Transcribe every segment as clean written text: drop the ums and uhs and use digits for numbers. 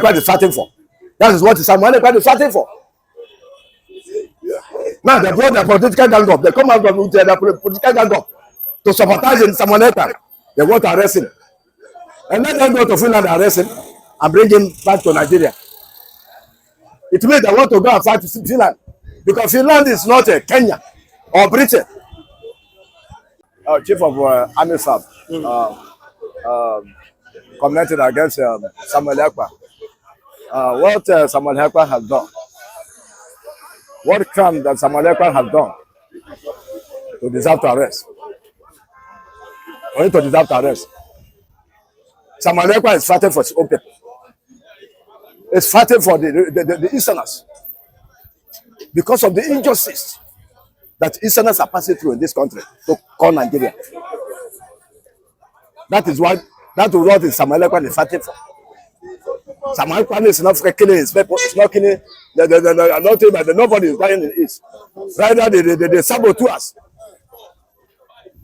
Ekpa is fighting for. That is what Samuel Ekpa is fighting for. Now they brought their political gang up. They come out with their political gang up to sabotage in Samuel Ekpa. They want to arrest him. And let them go to Finland and arrest him and bring him back to Nigeria. It means they want to go and fight Finland. Because Finland is not Kenya or Britain. Chief of Army Staff commented against Samuel Ekpa. What Samuel Ekpa has done, what crime that Samuel Ekpa has done to deserve to arrest, or to deserve to arrest. Samuel Ekpa is fighting for his own people. It's fighting for the Easterners because of the injustice that Easterners are passing through in this country to call Nigeria. That is what Samuel Ekpa is fighting for. Samuel Ekpa is not killing his people. It's not killing nobody is dying in the East. Rather, the saboteurs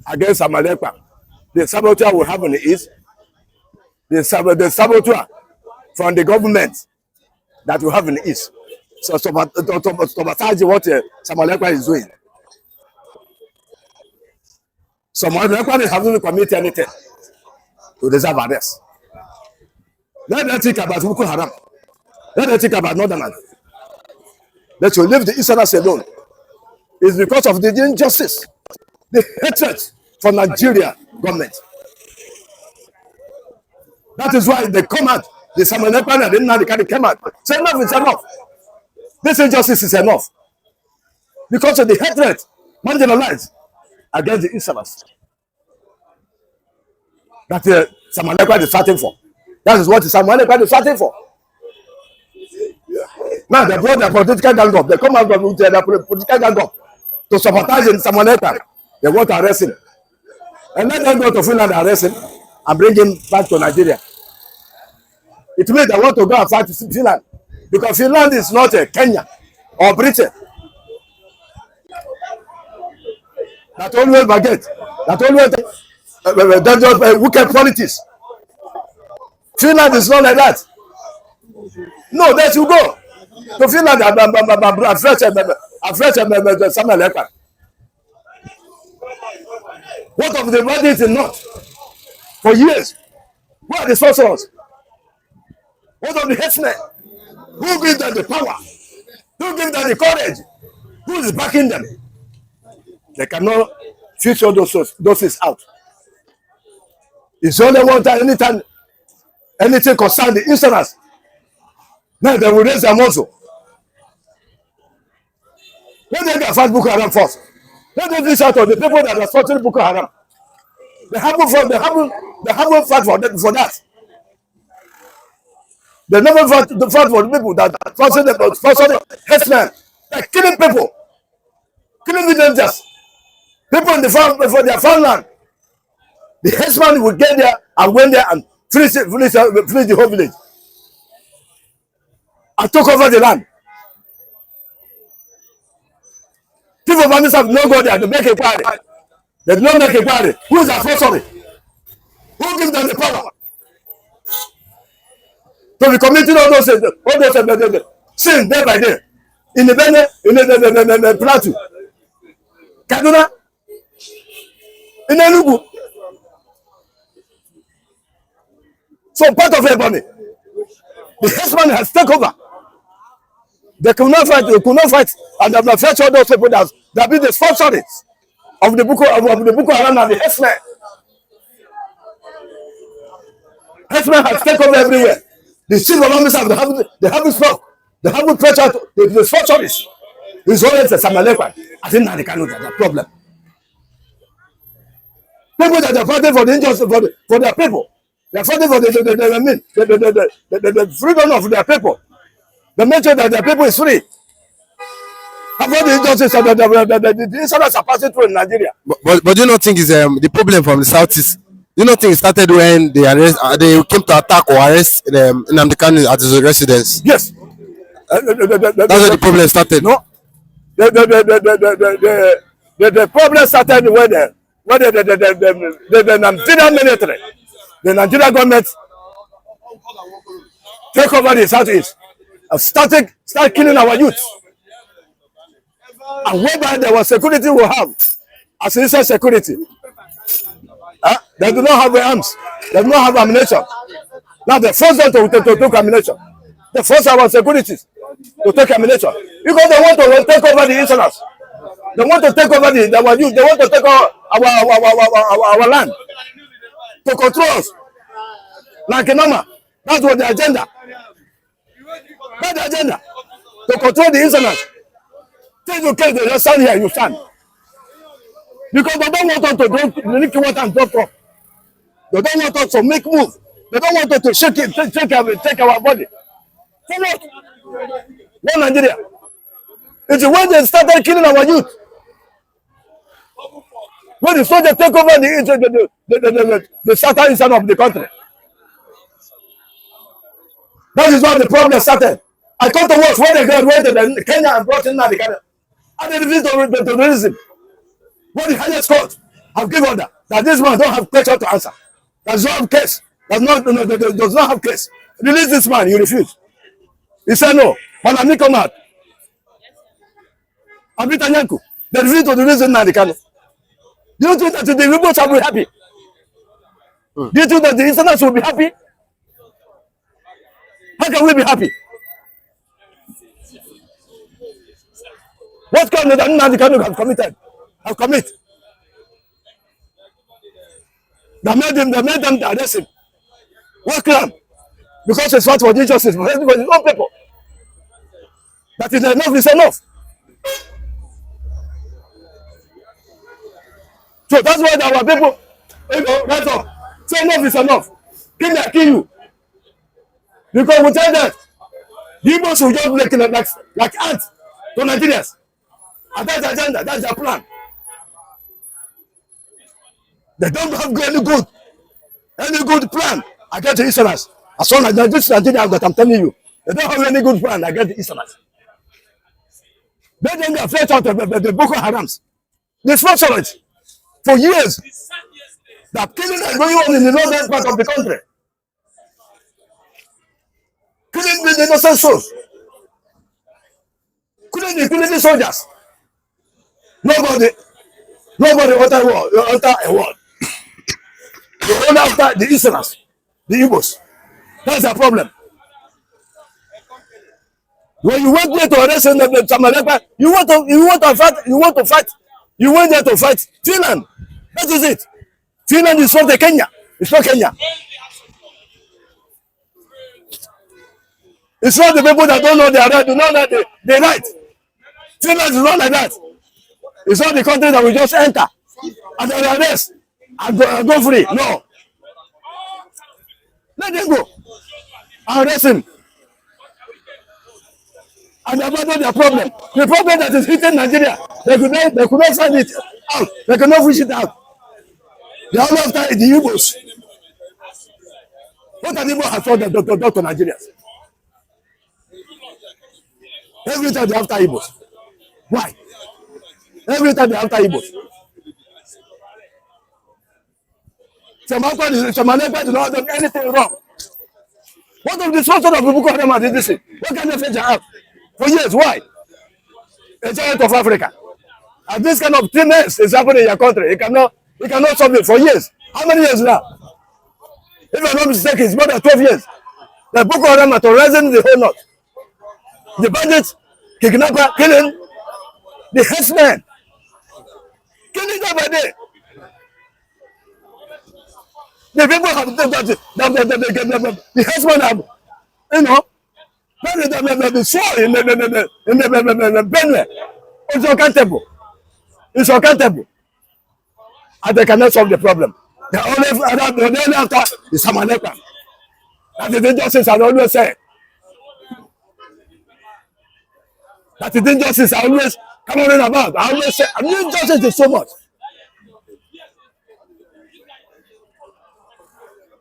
against Samuel Ekpa. The saboteur we have in the East. The saboteur from the government that we have in the East. So to sabotage what Samuel Ekpa is doing. Samuel Ekpa hasn't committed anything to deserve arrest. Let them think about Boko Haram. Let them think about Northerners. They should leave the Easterners alone. It's because of the injustice, the hatred for Nigeria government. That is why they come out. The Samuel Ekpa and the Nnamdi came out. Say enough is enough. This injustice is enough. Because of the hatred, marginalized against the Easterners. That Samuel Ekpa is fighting for. That is what Samuel Ekpa is fighting for. Now they brought their political gang up. They come out with their political gang up to sabotage in Samuel Ekpa. They want to arrest him. And let them go to Finland and arrest him and bring him back to Nigeria. It means they want to go and fight Finland. Because Finland is not Kenya or Britain. That always forget. That always wicked politics. Finland is not like that. No, there you go. To Finland, afresh Samuel Ekpa. What of the bandits in North? For years. Who are the sorcerers? What of the headsmen? Who gives them the power? Who gives them the courage? Who is backing them? They cannot fish all those things out. It's only one time, anytime anything concerns the Easterners, now they will raise their muscle. When they get fight Boko Haram first, let them reach out to the people that are fighting Boko Haram. They haven't fought for that. They never fought for the people that are fighting the headsmen. They're killing people, killing villagers, people in for their farmland. The headsman will get there and went there and finish the whole village. And took over the land. People of Army have no go there to make a party. They do not make a party. Who is sorry? Who gives them the power? To be committing all those sins day by day. In the Plateau. Kaduna. In Enugu. So part of everybody. The headsman has taken over. They could not fight, and they have fetched all those people that have been the sponsors of the Boko Haram and the headsmen. Headsmen have taken over everywhere. The chief of army staff, they haven't spoke. They haven't fetched out the sponsors. It's always a Samuel Ekpa. I think now they cannot have that problem. People that are fighting for the injustice for their people. They are fighting for the freedom of their people. They make sure that their people is free. About the injustice that the Easterners are passing through in Nigeria. But do you not think it's the problem from the Southeast? Do you not think it started when they came to attack or arrest Nnamdi Kanu at his residence? Yes. That's where the problem started. No. The problem started when the Nigerian military, the Nigerian government take over the southeast and start killing our youth. And whereby there was security we have, as inside security. They do not have arms, they do not have ammunition. Now they force them to take ammunition. They force our securities to take ammunition. Because they want to take over the insurance. They want to take over our youth, they want to take over our land. To control us. Like a normal. That's what the agenda. That's the agenda. To control the insurance. Take your case, they just stand here, you stand. Because they don't want us to drink water and drop off. They don't want us to make move. They don't want us to take our body. For what? One Nigeria. It's when they started killing our youth. When the soldiers take over the southern eastern of the country. That is why the problem started. I come to watch when they graduated in Kenya and brought in Nigeria. And they refused to release him. When the highest court have given order that this man don't have question to answer. Does not have case. Does not have case. Release this man, he refused. He said no. Manami come out. Abita Nyanku. They refused to release him Nigeria. Do you think that the Igbo'S will be happy? Do you think that the Easterners will be happy? How can we be happy? What crime did Nnamdi Kanu have committed? Have committed? They made them arrest him. What crime? Because it's fought for injustice for his own people. That is enough is enough. So that's why our people, right up, say enough is enough. Kill you. Because without that, the Igbo'S will just like ants to Nigerians. And that's the agenda, that's their plan. They don't have any good plan against the Easterners. As long as this Nigeria that I'm telling you, they don't have any good plan against the Easterners. They don't get afraid of the Boko Harams. They sponsor it for years. That killing is going on in the northern part of the country. Killing the innocent souls. Killing the soldiers. Nobody utter a word. They only after the Easterners, the Igbo'S. That's the problem. When you went there to arrest the Samalekpa, you want to fight. You went there to fight Finland. That is it. Finland is not Kenya. It's not Kenya. It's not the people that don't know their right, do not know their right. Finland is not like that. It's not the country that we just enter and then arrest and go free. No. Let them go. Arrest him. And abandon their problem. The problem that is hitting Nigeria, they could not find it out. They could not push it out. They are all after the Igbo'S. What are the Igbo'S have told them to Nigerians? Every time they after Igbo'S. Why? Every time they after Igbo'S. Samalekpa did not do anything wrong. What of the sponsor of Boko Haram did this? What kind of venture out? For years, why? A giant of Africa. And this kind of thinness is happening in your country. It cannot solve it for years. How many years now? If I'm not mistaken, it's more than 12 years. The Boko Haram are terrorizing the whole north. The bandits, kidnapper, killing the headsmen. Killing them by day. The people have the headsmen have, the soil in the Benue. It's accountable. It's accountable. And they cannot solve the problem. They only after the Samalekpa. That is the injustice I always say. That is the injustice I always come on about. I always say, I mean, injustice is so much.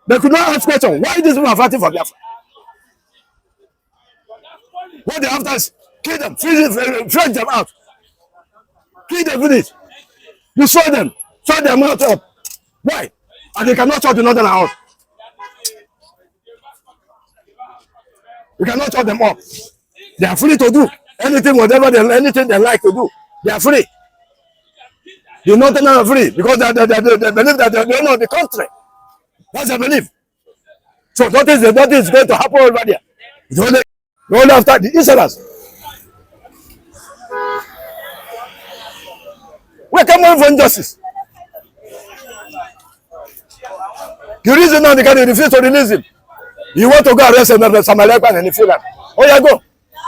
They could not ask question, why these people are fighting for biafra? What they after is kill them, fresh them out. Kill them, finish. You saw them, shut their mouth up. Why? And they cannot shut the northern out. You cannot shut them up. They are free to do anything, anything they like to do. They are free. The Northerners are free because they believe that they know the country. That's their belief. So nothing is going to happen over there. It's only after the Israelites. We come on for injustice. The reason now they can refuse to release him. You want to go arrest Samalekwan in Finland. Oh yeah, go.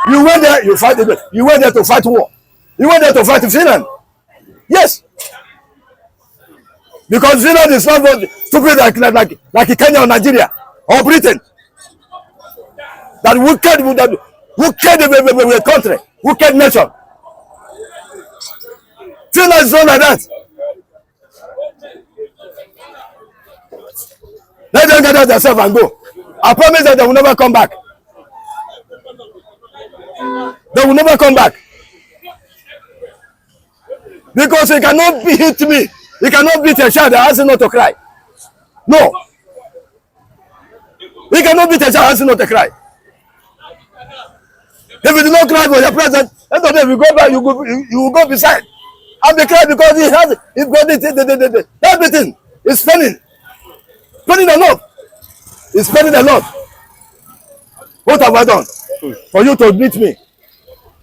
You went there, you fight it. You went there to fight war. You went there to fight Finland. Yes. Because Finland is not stupid like Kenya or Nigeria or Britain. That wicked country, wicked nation. Finland is not like that. Let them gather themselves and go. I promise that they will never come back. They will never come back. Because he cannot beat me. He cannot beat a child that has not to cry. No. He cannot beat a child that has not to cry. If you do not cry for your present, end of the day, you go back, you will go beside. And they cry because he has everything is spending. Spending a lot. He's spending a lot. What have I done? For you to beat me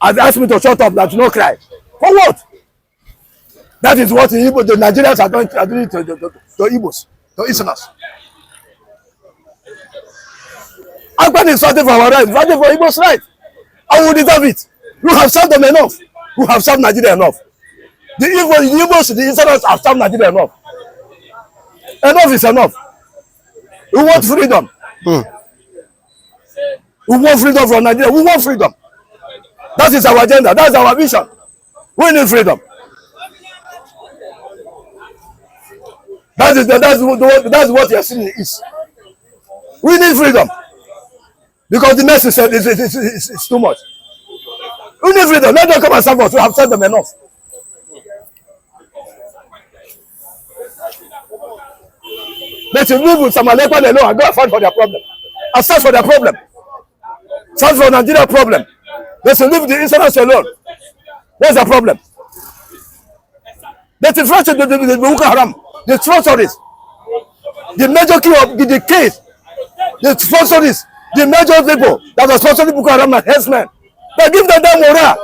and ask me to shut up, that you not cry. For what? That is what the Nigerians are doing to Igbo'S, to Easterners. Ekpa is fighting for our rights, fighting for Igbo'S rights. And we deserve it. You have served them enough. You have served Nigeria enough. The Igbo'S, the Easterners have served Nigeria enough. Enough is enough. We want freedom. We want freedom from Nigeria. We want freedom. That is our agenda. That's our vision. We need freedom. That's what you are seeing is. We need freedom. Because the mess is too much. We need freedom. Let them come and serve us. We have served them enough. Let you live with Samalekwan alone and go and fight for their problem. And search for their problem. Search for Nigeria problem. Let you live with the Easterners alone. What's the problem? Let you frustrate the Boko Haram. The sorceries. The major key of the case. The sorceries. The major people that are sponsoring Boko Haram and herdsmen. They give them that morale.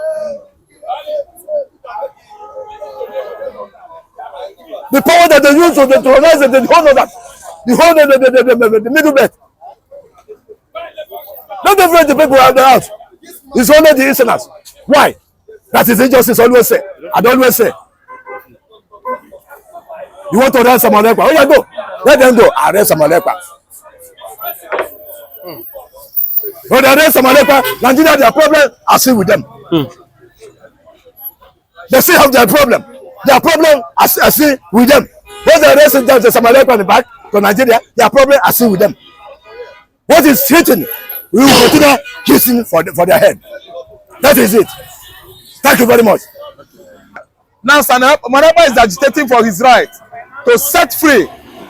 The power that they use to organize the whole of that. The middle belt. Not every the people out the house. It's only the Easterners. Why? That is injustice. Always say. I always say. You want to arrest Samalekwan? Oh yeah, go. Let them go. Arrest Samalekwan. When they arrest Samalekwan, Nigeria, their problem, I see with them. They still have their problem. Their problem, I see with them. When they arrest Samalekwan in the back to Nigeria, their problem, I see with them. What is hitting? We will continue hitting for their head. That is it. Thank you very much. Now, Samalekwan is agitating for his right to set free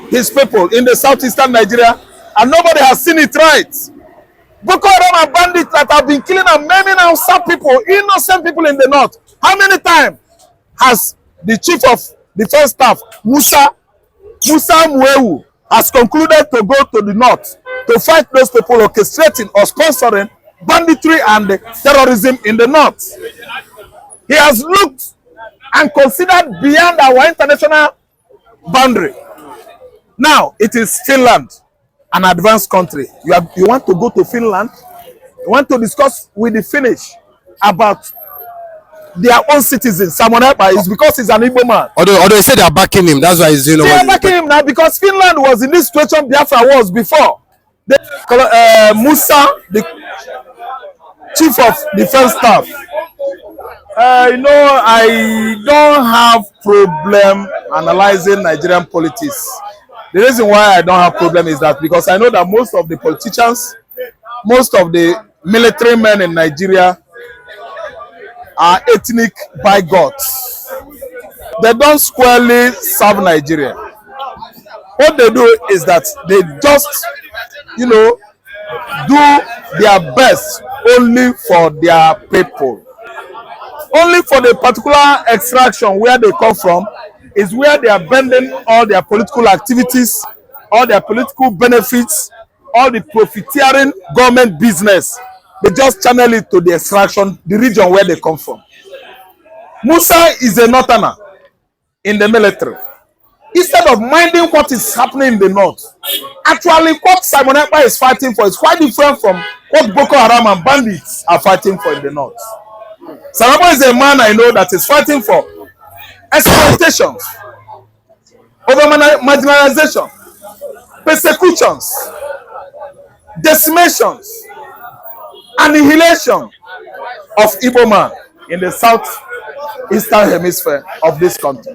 his people in the southeastern Nigeria, and nobody has seen it right. Boko Haram and bandits that have been killing and maiming and some people, innocent people in the north. How many times has the chief of defense staff, Musa Muewu, has concluded to go to the north to fight those people orchestrating or sponsoring banditry and terrorism in the north? He has looked and considered beyond our international boundary. Now it is Finland, an advanced country. You want to go to Finland? You want to discuss with the Finnish about their own citizens? Ekpa is because he's an Igbo man. Although they say they are backing him, that's why he's doing. They are backing him now because Finland was in this situation Biafra was before. Musa, the chief of defense staff. I don't have problem analyzing Nigerian politics. The reason why I don't have problem is that because I know that most of the politicians, most of the military men in Nigeria are ethnic bigots. They don't squarely serve Nigeria. What they do is that they just, do their best only for their people. Only for the particular extraction where they come from is where they are bending all their political activities, all their political benefits, all the profiteering government business. They just channel it to the extraction, the region where they come from. Musa is a northerner in the military. Instead of minding what is happening in the north, actually what Simon Ekpa is fighting for is quite different from what Boko Haram and bandits are fighting for in the north. Simon Ekpa is a man I know that is fighting for exploitations, over marginalization, persecutions, decimations, annihilation of Igbo man in the southeastern hemisphere of this country.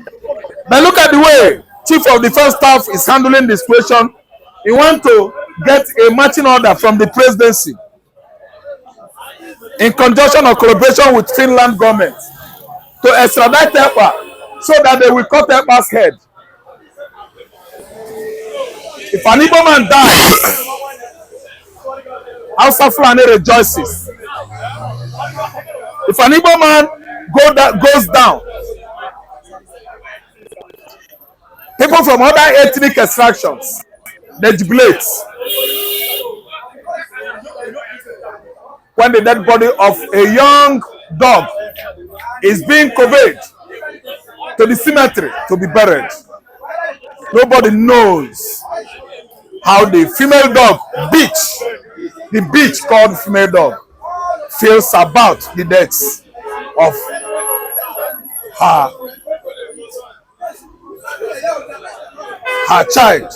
But look at the way Chief of Defense Staff is handling the situation. He wants to get a marching order from the presidency in conjunction or collaboration with Finland government to extradite Ekpa so that they will cut Ekpa's head. If an Igbo man dies, Hausa Fulani rejoices. If an Igbo man goes down, people from other ethnic extractions, they jubilate. When the dead body of a young dog is being conveyed to the cemetery to be buried, nobody knows how the female dog, the bitch called female dog, feels about the deaths of her child.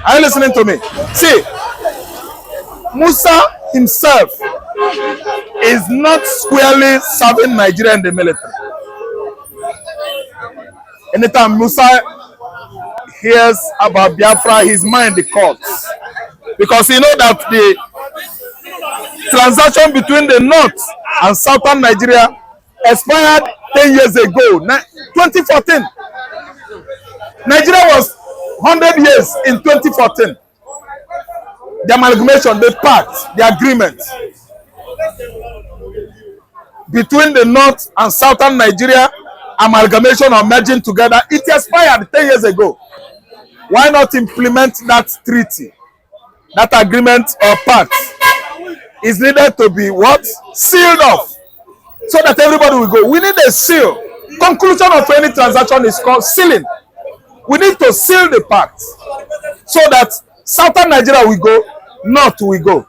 Are you listening to me? See, Musa himself is not squarely serving Nigeria in the military. Anytime Musa hears about Biafra, his mind cuts, because he knows that the transaction between the north and southern Nigeria expired 10 years ago, 2014. Nigeria was 100 years in 2014. The amalgamation, the pact, the agreement between the north and southern Nigeria, amalgamation or merging together, it expired 10 years ago. Why not implement that treaty, that agreement or pact? Is needed to be what? Sealed off, so that everybody will go. We need a seal. Conclusion of any transaction is called sealing. We need to seal the pact so that southern Nigeria will go, north will go.